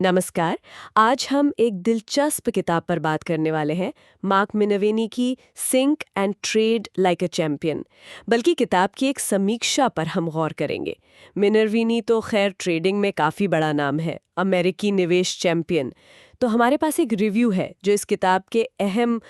नमस्कार। आज हम एक दिलचस्प किताब पर बात करने वाले हैं, मार्क मिनवेनी की think and trade like a champion. बल्कि किताब की एक समीक्षा पर हम गौर करेंगे। मिनरवीनी तो खैर ट्रेडिंग में काफ़ी बड़ा नाम है, अमेरिकी निवेश चैंपियन। तो हमारे पास एक रिव्यू है जो इस किताब के अहम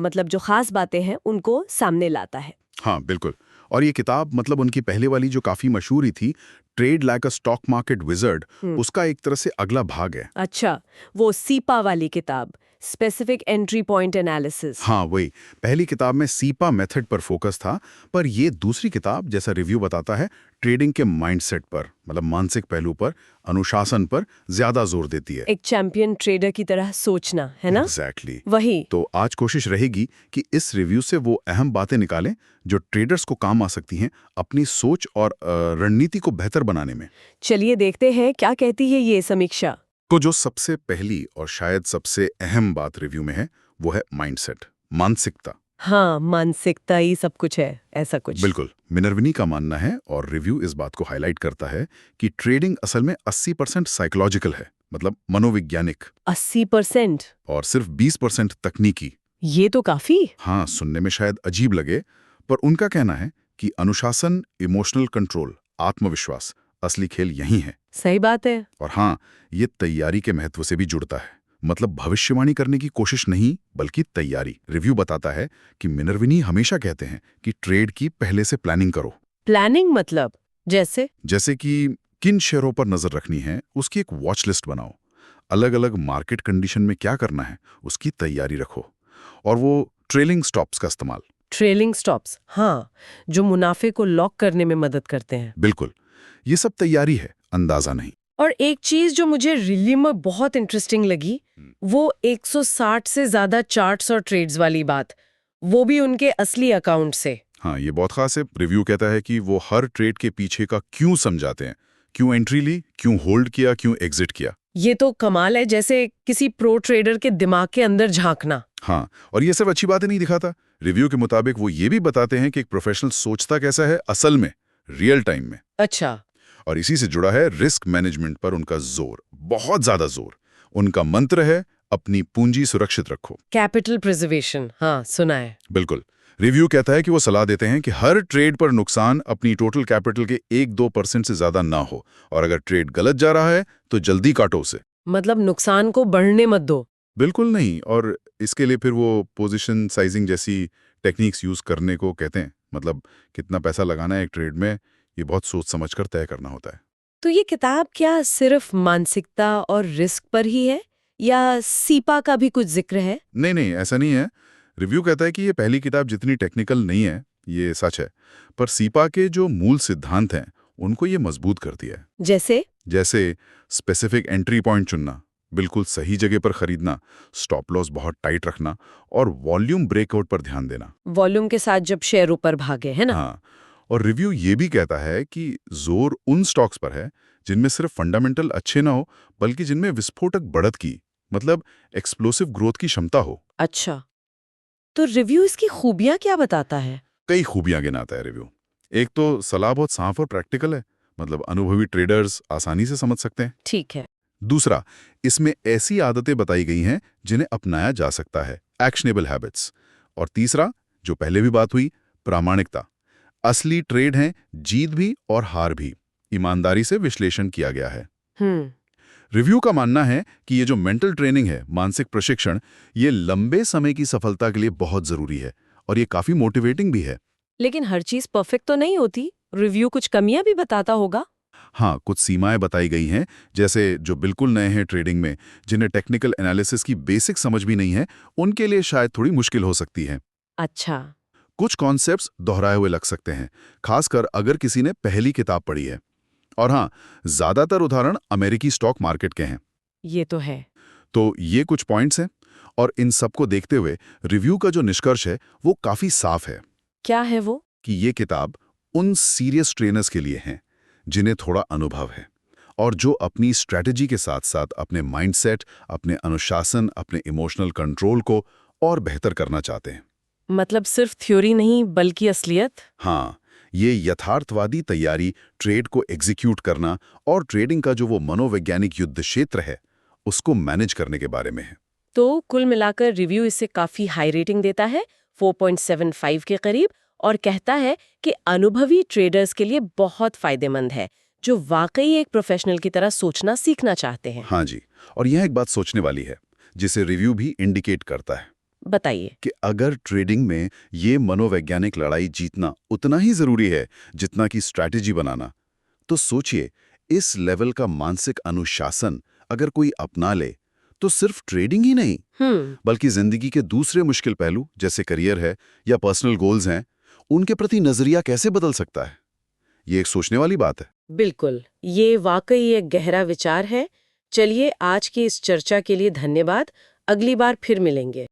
मतलब जो खास बातें हैं उनको सामने लाता है। हाँ, बिल्कुल। और ये किताब मतलब उनकी पहले वाली जो काफ़ी मशहूर ही थी, trade like a stock market wizard, उसका एक तरह से अगला भाग है। अच्छा, वो सीपा वाली किताब, स्पेसिफिक एंट्री पॉइंट एनालिसिस। हाँ, वही। पहली किताब में सीपा मेथड पर फोकस था, पर ये दूसरी किताब, जैसा रिव्यू बताता है, ट्रेडिंग के माइंडसेट पर, मतलब मानसिक पहलू पर, अनुशासन पर ज़्यादा जोर देती है। एक चैंपियन ट्रेडर की तरह सोचना, है ना? एग्जैक्टली। वही। तो आज कोशिश रहेगी कि इस रिव्यू से वो अहम बातें निकालें जो ट्रेडर्स को काम आ सकती हैं अपनी सोच और रणनीति को बेहतर बनाने में। चलिए देखते हैं क्या कहती है ये समीक्षा। तो जो सबसे पहली और शायद सबसे अहम बात रिव्यू में है, वो है माइंडसेट, मानसिकता। हाँ, मानसिकता ही सब कुछ है, ऐसा कुछ। बिल्कुल। मिनर्विनी का मानना है, और रिव्यू इस बात को हाईलाइट करता है, कि ट्रेडिंग असल में 80% साइकोलॉजिकल है, मतलब मनोवैज्ञानिक, 80%? और सिर्फ 20% तकनीकी। ये तो काफी। हाँ, सुनने में शायद अजीब लगे, पर उनका कहना है कि अनुशासन, इमोशनल कंट्रोल, आत्मविश्वास, असली खेल यही है। सही बात है। और हाँ, ये तैयारी के महत्व से भी जुड़ता है। मतलब भविष्यवाणी करने की कोशिश नहीं, बल्कि तैयारी। रिव्यू बताता है कि मिनर्विनी हमेशा कहते हैं कि ट्रेड की पहले से प्लानिंग करो। प्लानिंग मतलब? जैसे कि किन शेयरों पर नजर रखनी है, उसकी एक वॉच लिस्ट बनाओ। अलग अलग मार्केट कंडीशन में क्या करना है, उसकी तैयारी रखो। और वो ट्रेलिंग स्टॉप्स का इस्तेमाल। ट्रेलिंग स्टॉप्स, हाँ, जो मुनाफे को लॉक करने में मदद करते हैं। बिल्कुल। ये सब तैयारी है, अंदाजा नहीं। और एक चीज जो मुझे रिव्यू में बहुत इंटरेस्टिंग लगी, वो 160 से ज्यादा चार्ट्स और ट्रेड्स वाली बात, वो भी उनके असली अकाउंट से। हाँ, ये बहुत खास है। रिव्यू कहता है कि वो हर ट्रेड के पीछे का क्यों समझाते हैं। क्यों एंट्री ली, क्यों होल्ड किया, क्यों एग्जिट किया। ये तो कमाल है, जैसे किसी प्रो ट्रेडर के दिमाग के अंदर झांकना। हाँ, और ये सिर्फ अच्छी बातें नहीं दिखाता। रिव्यू के मुताबिक वो ये भी बताते हैं कि एक प्रोफेशनल सोचता कैसा है असल में, रियल टाइम में। अच्छा। और इसी से जुड़ा है रिस्क मैनेजमेंट पर उनका जोर, बहुत ज्यादा जोर। उनका मंत्र है, अपनी पूंजी सुरक्षित रखो। कैपिटल प्रिजर्वेशन, हाँ सुना है। बिल्कुल। रिव्यू कहता है कि वो सलाह देते हैं कि हर ट्रेड पर नुकसान अपनी टोटल कैपिटल के 1-2% से ज्यादा ना हो, और अगर ट्रेड गलत जा रहा है तो जल्दी काटो उसे। मतलब नुकसान को बढ़ने मत दो। बिल्कुल नहीं। और इसके लिए फिर वो पोजीशन साइजिंग जैसी टेक्निक्स यूज करने को कहते हैं। मतलब कितना पैसा लगाना है एक ट्रेड में, ये बहुत सोच समझकर तय करना होता है। तो ये किताब क्या सिर्फ मानसिकता और रिस्क पर ही है, या सीपा का भी कुछ जिक्र है? नहीं नहीं, ऐसा नहीं है। रिव्यू कहता है कि ये पहली किताब जितनी टेक्निकल नहीं है, ये सच है, पर सीपा के जो मूल सिद्धांत हैं उनको ये मजबूत करती है। जैसे? जैसे स्पेसिफिक एंट्री पॉइंट चुनना, बिल्कुल सही जगह पर खरीदना, स्टॉप लॉस बहुत टाइट रखना, और वॉल्यूम ब्रेकआउट पर ध्यान देना। वॉल्यूम के साथ जब शेयर ऊपर भागे, है ना? हाँ, और रिव्यू ये भी कहता है कि जोर उन स्टॉक्स पर है जिनमें सिर्फ फंडामेंटल अच्छे ना हो, बल्कि जिनमें विस्फोटक बढ़त की, मतलब एक्सप्लोसिव ग्रोथ की क्षमता हो। अच्छा, तो रिव्यू इसकी खूबियां क्या बताता है? कई खूबियां गिनाता है रिव्यू। एक तो सलाह बहुत साफ और प्रैक्टिकल है, मतलब अनुभवी ट्रेडर्स आसानी से समझ सकते हैं। ठीक है। दूसरा, इसमें ऐसी आदतें बताई गई हैं जिन्हें अपनाया जा सकता है, एक्शनेबल हैबिट्स। और तीसरा, जो पहले भी बात हुई, प्रामाणिकता। असली ट्रेड हैं जीत भी और हार भी, ईमानदारी से विश्लेषण किया गया है। हम्म। रिव्यू का मानना है कि ये जो मेंटल ट्रेनिंग है, मानसिक प्रशिक्षण, ये लंबे समय की सफलता के लिए बहुत जरूरी है, और ये काफी मोटिवेटिंग भी है। लेकिन हर चीज परफेक्ट तो नहीं होती, रिव्यू कुछ कमियां भी बताता होगा। हाँ, कुछ सीमाएं बताई गई हैं, जैसे जो बिल्कुल नए हैं ट्रेडिंग में, जिन्हें टेक्निकल एनालिसिस की बेसिक समझ भी नहीं है, उनके लिए शायद थोड़ी मुश्किल हो सकती है। अच्छा। कुछ कॉन्सेप्ट्स दोहराए हुए लग सकते हैं, खासकर अगर किसी ने पहली किताब पढ़ी है। और हाँ, ज्यादातर उदाहरण अमेरिकी स्टॉक मार्केट के हैं। ये तो है। तो ये कुछ पॉइंट्स हैं, और इन सबको देखते हुए रिव्यू का जो निष्कर्ष है वो काफी साफ है क्या है वो? कि ये किताब उन सीरियस ट्रेनर्स के लिए है जिन्हें थोड़ा अनुभव है, और जो अपनी स्ट्रैटेजी के साथ साथ अपने माइंडसेट, अपने अनुशासन, अपने इमोशनल कंट्रोल को और बेहतर करना चाहते हैं। मतलब सिर्फ थ्योरी नहीं बल्कि असलियत। हाँ, ये यथार्थवादी तैयारी, ट्रेड को एग्जीक्यूट करना, और ट्रेडिंग का जो वो मनोवैज्ञानिक युद्ध क्षेत्र है, उसको मैनेज करने के बारे में है। तो कुल मिलाकर रिव्यू इसे काफी हाई रेटिंग देता है, 4.75 के करीब, और कहता है कि अनुभवी ट्रेडर्स के लिए बहुत फायदेमंद है, जो वाकई एक प्रोफेशनल की तरह सोचना सीखना चाहते हैं। हाँ जी, और यह एक बात सोचने वाली है, जिसे रिव्यू भी इंडिकेट करता है बताइए। कि अगर ट्रेडिंग में ये मनोवैज्ञानिक लड़ाई जीतना उतना ही जरूरी है जितना कि स्ट्रैटेजी बनाना, तो सोचिए, इस लेवल का मानसिक अनुशासन अगर कोई अपना ले, तो सिर्फ ट्रेडिंग ही नहीं बल्कि जिंदगी के दूसरे मुश्किल पहलू जैसे करियर है या पर्सनल गोल्स हैं, उनके प्रति नजरिया कैसे बदल सकता है। ये एक सोचने वाली बात है। बिल्कुल, ये वाकई एक गहरा विचार है। चलिए, आज की इस चर्चा के लिए धन्यवाद। अगली बार फिर मिलेंगे।